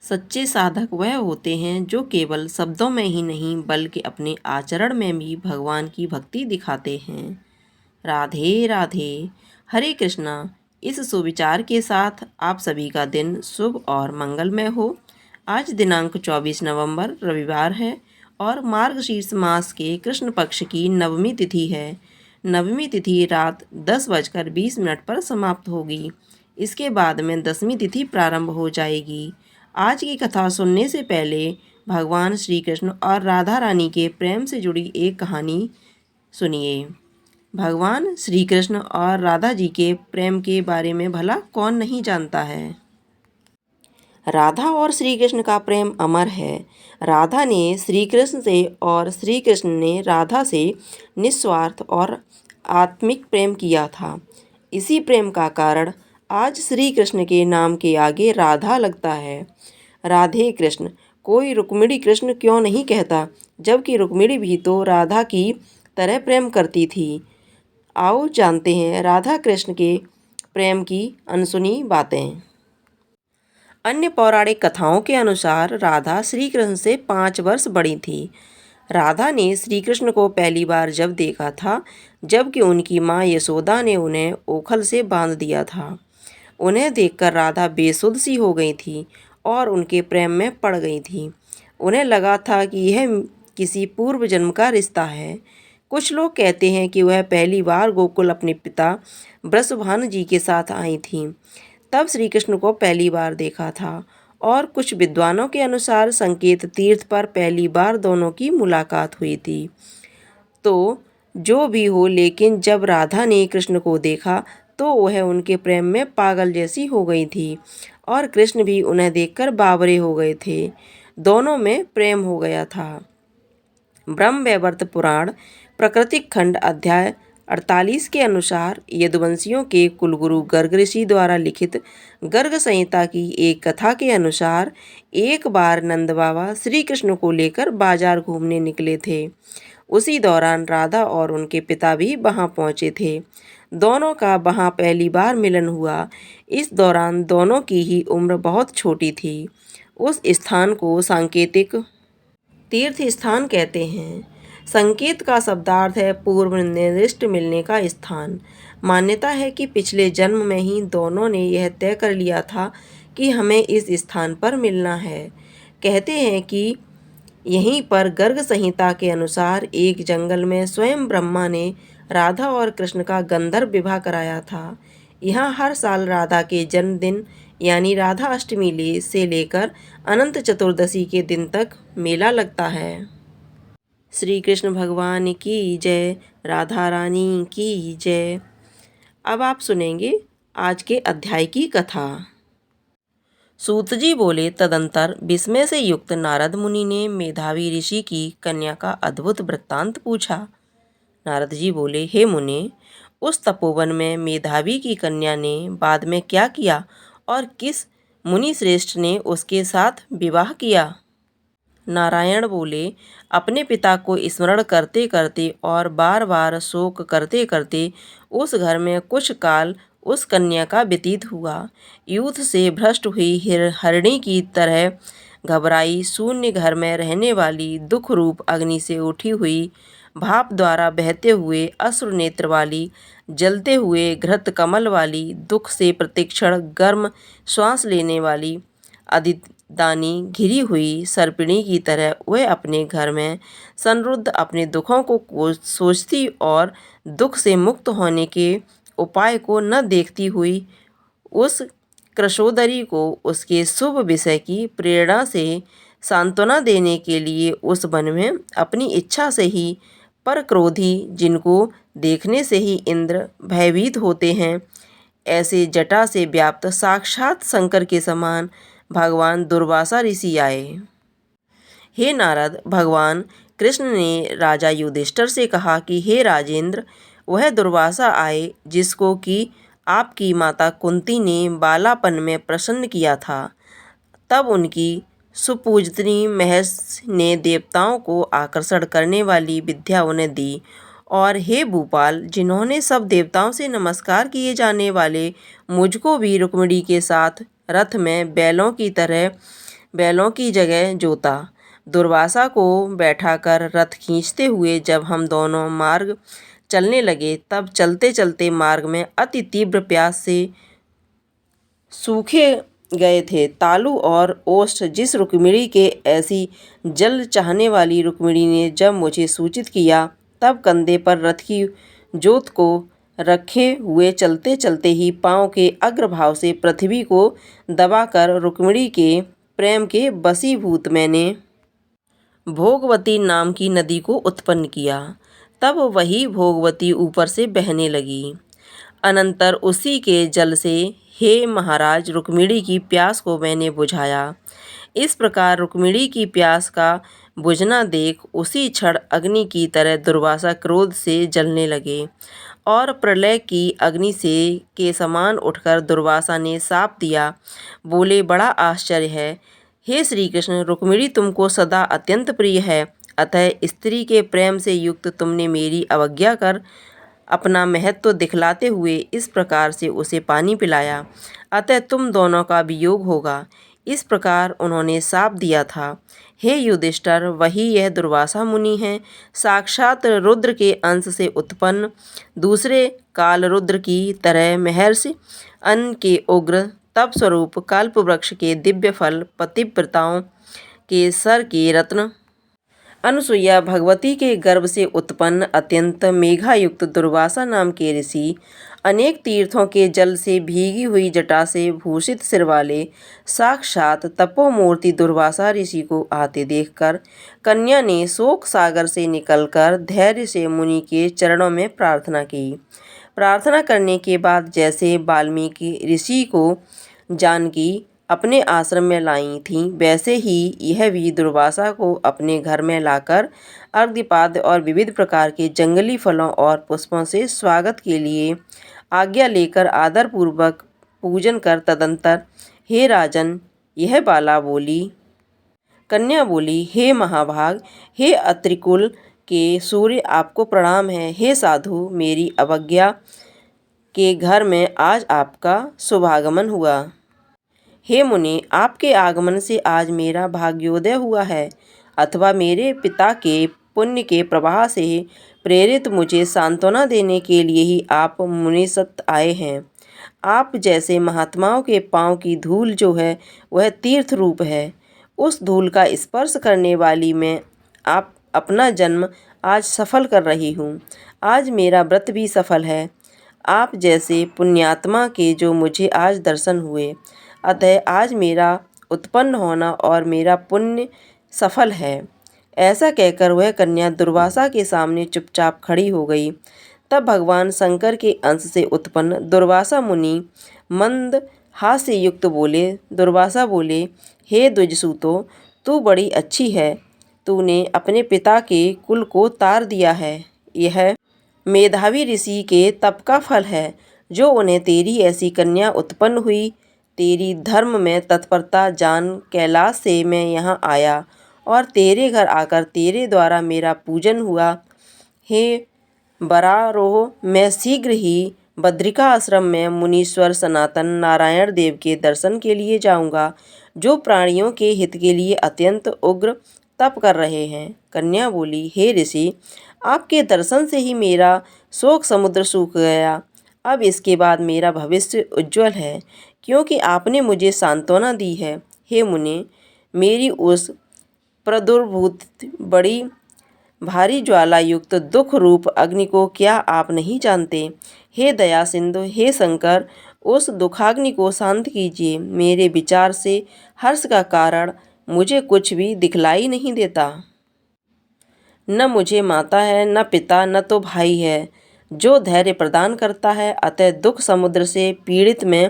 सच्चे साधक वह होते हैं जो केवल शब्दों में ही नहीं बल्कि अपने आचरण में भी भगवान की भक्ति दिखाते हैं। राधे राधे। हरे कृष्णा। इस सुविचार के साथ आप सभी का दिन शुभ और मंगलमय हो। आज दिनांक 24 नवंबर रविवार है और मार्गशीर्ष मास के कृष्ण पक्ष की नवमी तिथि है। नवमी तिथि रात 10:20 पर समाप्त होगी। इसके बाद में दसवीं तिथि प्रारंभ हो जाएगी। आज की कथा सुनने से पहले भगवान श्री कृष्ण और राधा रानी के प्रेम से जुड़ी एक कहानी सुनिए। भगवान श्री कृष्ण और राधा जी के प्रेम के बारे में भला कौन नहीं जानता है। राधा और श्री कृष्ण का प्रेम अमर है। राधा ने श्री कृष्ण से और श्री कृष्ण ने राधा से निस्वार्थ और आत्मिक प्रेम किया था। इसी प्रेम का कारण आज श्री कृष्ण के नाम के आगे राधा लगता है। राधे कृष्ण। कोई रुक्मिणी कृष्ण क्यों नहीं कहता, जबकि रुक्मिणी भी तो राधा की तरह प्रेम करती थी। आओ जानते हैं राधा कृष्ण के प्रेम की अनसुनी बातें। अन्य पौराणिक कथाओं के अनुसार राधा श्री कृष्ण से 5 वर्ष बड़ी थी। राधा ने श्री कृष्ण को पहली बार जब देखा था, जबकि उनकी माँ यशोदा ने उन्हें ओखल से बांध दिया था। उन्हें देखकर राधा बेसुध सी हो गई थी और उनके प्रेम में पड़ गई थी। उन्हें लगा था कि यह किसी पूर्व जन्म का रिश्ता है। कुछ लोग कहते हैं कि वह पहली बार गोकुल अपने पिता वृषभानु जी के साथ आई थीं, तब श्री कृष्ण को पहली बार देखा था। और कुछ विद्वानों के अनुसार संकेत तीर्थ पर पहली बार दोनों की मुलाकात हुई थी। तो जो भी हो, लेकिन जब राधा ने कृष्ण को देखा तो वह उनके प्रेम में पागल जैसी हो गई थी और कृष्ण भी उन्हें देखकर बावरे हो गए थे। दोनों में प्रेम हो गया था। ब्रह्मवैवर्त पुराण प्राकृतिक खंड अध्याय 48 के अनुसार यदुवंशियों के कुलगुरु गर्ग ऋषि द्वारा लिखित गर्ग संहिता की एक कथा के अनुसार एक बार नंद बाबा श्री कृष्ण को लेकर बाजार घूमने निकले थे। उसी दौरान राधा और उनके पिता भी वहां पहुंचे थे। दोनों का वहां पहली बार मिलन हुआ। इस दौरान दोनों की ही उम्र बहुत छोटी थी। उस स्थान को सांकेतिक तीर्थ स्थान कहते हैं। संकेत का शब्दार्थ है पूर्व निर्दिष्ट मिलने का स्थान। मान्यता है कि पिछले जन्म में ही दोनों ने यह तय कर लिया था कि हमें इस स्थान पर मिलना है। कहते हैं कि यहीं पर गर्ग संहिता के अनुसार एक जंगल में स्वयं ब्रह्मा ने राधा और कृष्ण का गंधर्व विवाह कराया था। यहाँ हर साल राधा के जन्मदिन यानी राधा अष्टमी से लेकर अनंत चतुर्दशी के दिन तक मेला लगता है। श्री कृष्ण भगवान की जय। राधा रानी की जय। अब आप सुनेंगे आज के अध्याय की कथा। सूत जी बोले, तदंतर विस्मय से युक्त नारद मुनि ने मेधावी ऋषि की कन्या का अद्भुत वृत्तांत पूछा। नारद जी बोले, हे मुने, उस तपोवन में मेधावी की कन्या ने बाद में क्या किया और किस मुनि श्रेष्ठ ने उसके साथ विवाह किया। नारायण बोले, अपने पिता को स्मरण करते करते और बार बार शोक करते करते उस घर में कुछ काल उस कन्या का व्यतीत हुआ। यूथ से भ्रष्ट हुई हरिणी की तरह घबराई शून्य घर में रहने वाली दुख रूप अग्नि से उठी हुई, भाप द्वारा बहते हुए अश्रु नेत्र वाली, जलते हुए घृत कमल वाली, दुख से प्रतिक्षण गर्म श्वास लेने वाली, अदिदानी घिरी हुई सर्पिणी की तरह वह अपने घर में संरुद्ध अपने दुखों को सोचती और दुख से मुक्त होने के उपाय को न देखती हुई उस कृशोदरी को उसके शुभ विषय की प्रेरणा से सांत्वना देने के लिए उस वन में अपनी इच्छा से ही पर क्रोधी, जिनको देखने से ही इंद्र भयभीत होते हैं, ऐसे जटा से व्याप्त साक्षात शंकर के समान भगवान दुर्वासा ऋषि आए। हे नारद, भगवान कृष्ण ने राजा युधिष्ठिर से कहा कि हे राजेंद्र, वह दुर्वासा आए जिसको कि आपकी माता कुंती ने बालापन में प्रसन्न किया था। तब उनकी सुपूजनी महर्षि ने देवताओं को आकर्षण करने वाली विद्या उन्हें दी। और हे भूपाल, जिन्होंने सब देवताओं से नमस्कार किए जाने वाले मुझको भी रुक्मिणी के साथ रथ में बैलों की तरह बैलों की जगह जोता। दुर्वासा को बैठाकर रथ खींचते हुए जब हम दोनों मार्ग चलने लगे, तब चलते चलते मार्ग में अति तीव्र प्यास से सूखे गए थे। तालु और ओष्ठ जिस रुक्मिणी के ऐसी जल चाहने वाली रुक्मिणी ने जब मुझे सूचित किया, तब कंधे पर रथ की जोत को रखे हुए चलते चलते ही पाँव के अग्रभाव से पृथ्वी को दबाकर रुक्मिणी के प्रेम के वशीभूत मैंने भोगवती नाम की नदी को उत्पन्न किया। तब वही भोगवती ऊपर से बहने लगी। अनंतर उसी के जल से हे महाराज रुक्मिणी की प्यास को मैंने बुझाया। इस प्रकार रुक्मिणी की प्यास का बुझना देख उसी क्षण अग्नि की तरह दुर्वासा क्रोध से जलने लगे और प्रलय की अग्नि से के समान उठकर दुर्वासा ने शाप दिया। बोले, बड़ा आश्चर्य है हे श्री कृष्ण, रुक्मिणी तुमको सदा अत्यंत प्रिय है, अतः स्त्री के प्रेम से युक्त तुमने मेरी अवज्ञा कर अपना महत्व दिखलाते हुए इस प्रकार से उसे पानी पिलाया, अतः तुम दोनों का वियोग होगा। इस प्रकार उन्होंने शाप दिया था। हे युधिष्ठिर, वही यह दुर्वासा मुनि हैं, साक्षात रुद्र के अंश से उत्पन्न, दूसरे काल रुद्र की तरह महर्षि अन्न के उग्र तप स्वरूप, कल्प वृक्ष के दिव्य फल, पतिव्रताओं के सर के रत्न, अनुसुईया भगवती के गर्भ से उत्पन्न अत्यंत मेघायुक्त दुर्वासा नाम के ऋषि, अनेक तीर्थों के जल से भीगी हुई जटा से भूषित सिर वाले साक्षात तपोमूर्ति दुर्वासा ऋषि को आते देखकर कन्या ने शोक सागर से निकलकर धैर्य से मुनि के चरणों में प्रार्थना की। प्रार्थना करने के बाद जैसे वाल्मीकि ऋषि को जानकी अपने आश्रम में लाई थीं, वैसे ही यह भी दुर्वासा को अपने घर में लाकर अर्घ्यपाद्य और विविध प्रकार के जंगली फलों और पुष्पों से स्वागत के लिए आज्ञा लेकर आदरपूर्वक पूजन कर तदंतर हे राजन, यह बाला बोली। कन्या बोली, हे महाभाग, हे अत्रिकुल के सूर्य, आपको प्रणाम है। हे साधु, मेरी अवज्ञा के घर में आज आपका शुभागमन हुआ। हे मुनि, आपके आगमन से आज मेरा भाग्योदय हुआ है, अथवा मेरे पिता के पुण्य के प्रवाह से प्रेरित मुझे सांत्वना देने के लिए ही आप मुनिसत्त आए हैं। आप जैसे महात्माओं के पांव की धूल जो है वह तीर्थ रूप है, उस धूल का स्पर्श करने वाली मैं आप अपना जन्म आज सफल कर रही हूँ। आज मेरा व्रत भी सफल है। आप जैसे पुण्यात्मा के जो मुझे आज दर्शन हुए, अतः आज मेरा उत्पन्न होना और मेरा पुण्य सफल है। ऐसा कहकर वह कन्या दुर्वासा के सामने चुपचाप खड़ी हो गई। तब भगवान शंकर के अंश से उत्पन्न दुर्वासा मुनि मंद हास्य युक्त बोले। दुर्वासा बोले, हे द्विजसूतो, तू बड़ी अच्छी है। तूने अपने पिता के कुल को तार दिया है। यह मेधावी ऋषि के तप का फल है जो उन्हें तेरी ऐसी कन्या उत्पन्न हुई। तेरी धर्म में तत्परता जान कैलाश से मैं यहाँ आया और तेरे घर आकर तेरे द्वारा मेरा पूजन हुआ। हे वरारोह, मैं शीघ्र ही बद्रिका आश्रम में मुनीश्वर सनातन नारायण देव के दर्शन के लिए जाऊंगा, जो प्राणियों के हित के लिए अत्यंत उग्र तप कर रहे हैं। कन्या बोली, हे ऋषि, आपके दर्शन से ही मेरा शोक समुद्र सूख गया। अब इसके बाद मेरा भविष्य उज्ज्वल है, क्योंकि आपने मुझे सांत्वना दी है। हे मुने, मेरी उस प्रादुर्भूत बड़ी भारी ज्वाला युक्त दुख रूप अग्नि को क्या आप नहीं जानते? हे दया सिंधु, हे शंकर, उस दुखाग्नि को शांत कीजिए। मेरे विचार से हर्ष का कारण मुझे कुछ भी दिखलाई नहीं देता। न मुझे माता है, न पिता, न तो भाई है जो धैर्य प्रदान करता है। अतः दुख समुद्र से पीड़ित मैं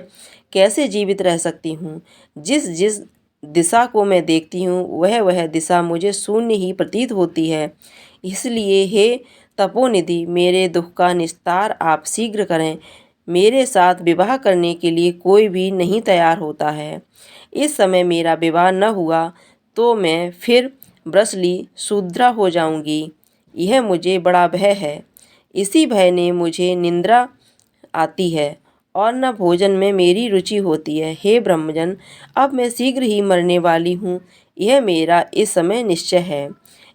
कैसे जीवित रह सकती हूँ? जिस जिस दिशा को मैं देखती हूँ वह वह दिशा मुझे शून्य ही प्रतीत होती है। इसलिए हे तपोनिधि, मेरे दुख का निस्तार आप शीघ्र करें। मेरे साथ विवाह करने के लिए कोई भी नहीं तैयार होता है। इस समय मेरा विवाह न हुआ तो मैं फिर वृषली शूद्रा हो जाऊंगी। यह मुझे बड़ा भय है। इसी भय ने मुझे निंद्रा आती है और न भोजन में मेरी रुचि होती है। हे ब्रह्मजन, अब मैं शीघ्र ही मरने वाली हूँ, यह मेरा इस समय निश्चय है।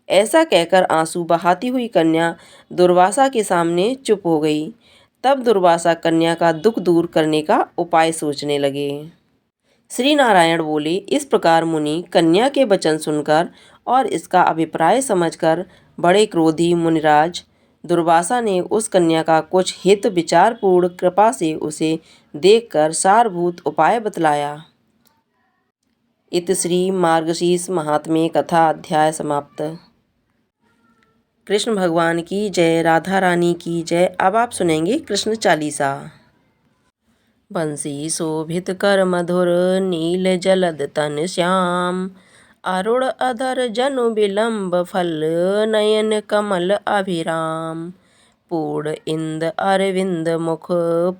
ऐसा कहकर आंसू बहाती हुई कन्या दुर्वासा के सामने चुप हो गई। तब दुर्वासा कन्या का दुख दूर करने का उपाय सोचने लगे। श्री नारायण बोले, इस प्रकार मुनि कन्या के वचन सुनकर और इसका अभिप्राय समझकर बड़े क्रोधी मुनिराज दुर्वासा ने उस कन्या का कुछ हित विचारपूर्ण कृपा से उसे देखकर सारभूत उपाय बतलाया। इत श्री मार्गशीर्ष महात्म्य कथा अध्याय समाप्त। कृष्ण भगवान की जय, राधा रानी की जय। अब आप सुनेंगे कृष्ण चालीसा। बंसी शोभित कर मधुर नील जलद तन श्याम, अरुण अधर जनु विलंब फल नयन कमल अभिराम। पूर्ण इंद अरविंद मुख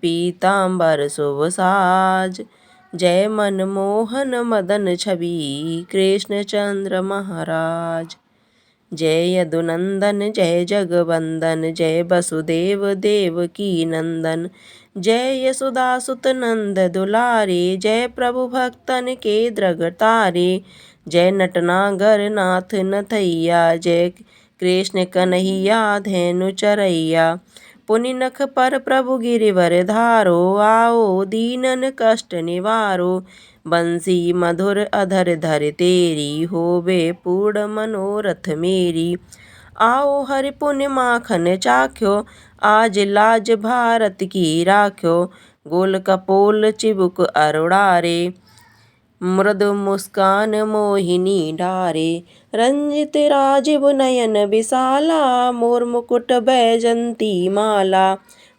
पीतांबर शुभ साज, जय मनमोहन मदन छवि कृष्ण चंद्र महाराज। जय यदुनंदन जय जगवंदन, जय वसुदेव देवकी नंदन, जय यशोदा सुत नंद दुलारे, जय प्रभु भक्तन के द्रग तारे। जय नटनागर नाथ नथैया, जय कृष्ण कन्हैया धेनु चरैया। पुनि नख पर प्रभु गिरिवर धारो, आओ दीनन कष्ट निवारो। बंसी मधुर अधर धर तेरी, होवे पूर्ण मनोरथ मेरी। आओ हरि पुण्य माखन चाख्यो, आज लाज भारत की राख्यो। गोल कपोल चिबुक अरुणारे, मृदु मुस्कान मोहिनी डारे। रंजित राजीव नयन विशाला, मोर मुकुट बैजंती माला।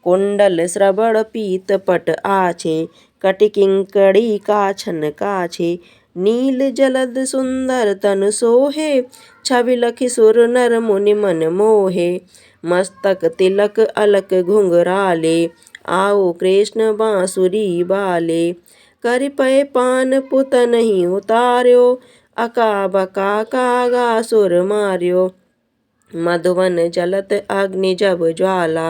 कुंडल श्रवण पीत पट आछे, कटि किंकड़ी काछन काछे। नील जलद सुंदर तन सोहे, छवि लखि सुर नर मुनि मन मोहे। मस्तक तिलक अलक घुंघराले, आओ कृष्ण बांसुरी बाले। करि पय पान पुत नहीं उतार्यो, अका बका कागा सुर मार्यो। मधुवन जलत अग्नि जब ज्वाला,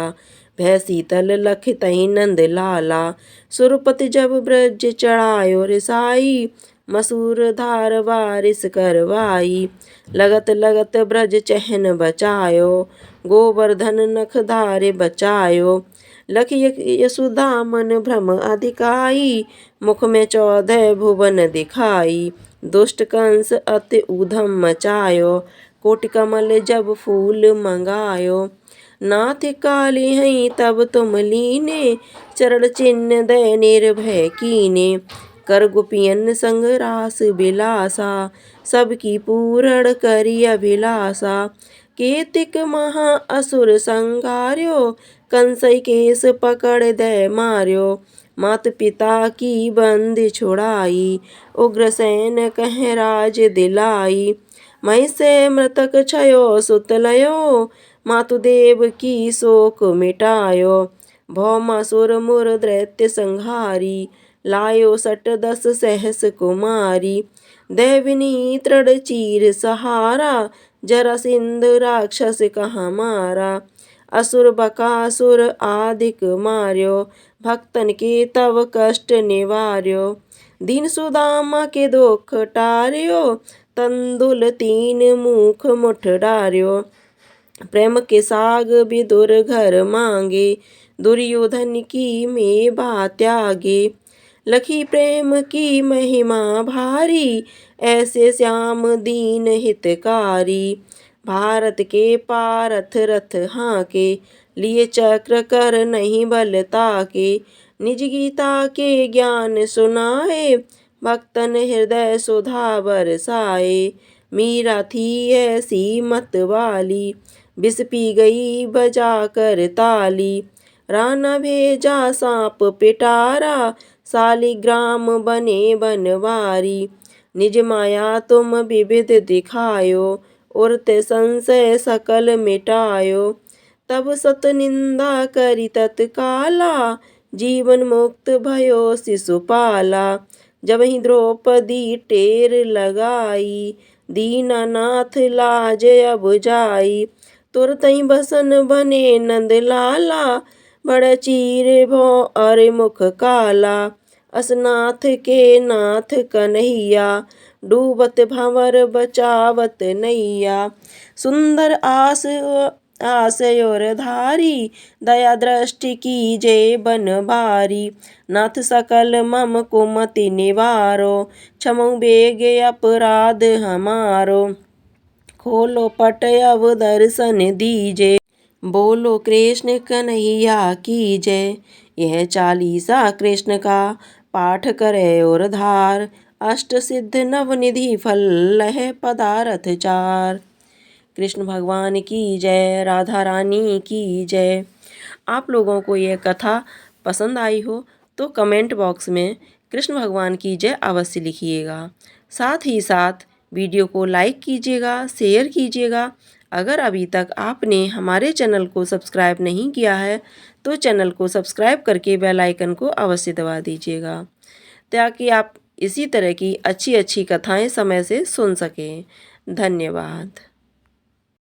भय शीतल लखि तहि नंद लाला। सुरपति जब ब्रज चढ़ायो रिसाई, मसूर धार बारिश करवाई। लगत लगत ब्रज चहन बचायो, गोवर्धन नख धारे बचायो। लखि यशोदा मन भ्रम अधिकाई, मुख में 14 भुवन दिखाई। दुष्ट कंस अति ऊधम मचायो, कोटि कमल जब फूल मंगायो। नाथ काली हई तब तुम लीने, चरण चिन्ह दय निर्भय कीने। कर गोपियन संग रास बिलासा, सबकी पूरण करी अभिलाषा। केतिक महा असुर संघार्यो, कंसई केस पकड़ दय मार्यो। मात पिता की बंदी छुड़ाई, उग्रसेन कह राज दिलाई। महिषे मृतक छयो सुत लयो, मातुदेव की शोक मिटायो। भौमासुर मुर दैत्य संहारी, लायो 10 सहस कुमारी। दैविनी तृण चीर सहारा, जरासिंध राक्षस कहाँ मारा। असुर बकासुर आदिक मार्यो, भक्तन के तव कष्ट निवार्यो। दीन सुदामा के दुख टार्यो, तंदुल 3 मुख मुठ डार्यो। प्रेम के साग विदुर घर मांगे, दुर्योधन की मेवा त्यागे। लखी प्रेम की महिमा भारी, ऐसे श्याम दीन हितकारी। भारत के पारथ रथ हाके, लिए चक्र कर नहीं बल ताके। निज गीता के ज्ञान सुनाए, भक्तन हृदय सुधा बरसाए। मीरा थी ऐसी मत वाली, विष पी गई बजा कर ताली। राना भेजा सांप पिटारा, शालिग्राम बने बनवारी। निज माया तुम विविध दिखायो, उरते संशय सकल मिटायो। तब सत निंदा करी तत्काला, जीवन मुक्त भयो शिशुपाला। जब ही द्रौपदी टेर लगाई, दीनानाथ लाज अब जाई। तुरत ही बसन बने नंद लाला, बड़ चीर भो और मुख काला। असनाथ के नाथ कन्हैया, डूबत भंवर बचावत नैया। सुंदर आस और धारी, दया दृष्टि कीजे बन भारी। नाथ सकल मम कुमति निवारो, क्षमु बेग अपराध हमारो। खोलो पट अब दर्शन दीजे, बोलो कृष्ण कन्हैया की जय। यह चालीसा कृष्ण का पाठ करे और धार, अष्ट सिद्ध नवनिधि फल लहे पदारथ चार। कृष्ण भगवान की जय, राधा रानी की जय। आप लोगों को यह कथा पसंद आई हो तो कमेंट बॉक्स में कृष्ण भगवान की जय अवश्य लिखिएगा। साथ ही साथ वीडियो को लाइक कीजिएगा, शेयर कीजिएगा। अगर अभी तक आपने हमारे चैनल को सब्सक्राइब नहीं किया है तो चैनल को सब्सक्राइब करके बेल आइकन को अवश्य दबा दीजिएगा, ताकि आप इसी तरह की अच्छी अच्छी कथाएं समय से सुन सकें। धन्यवाद।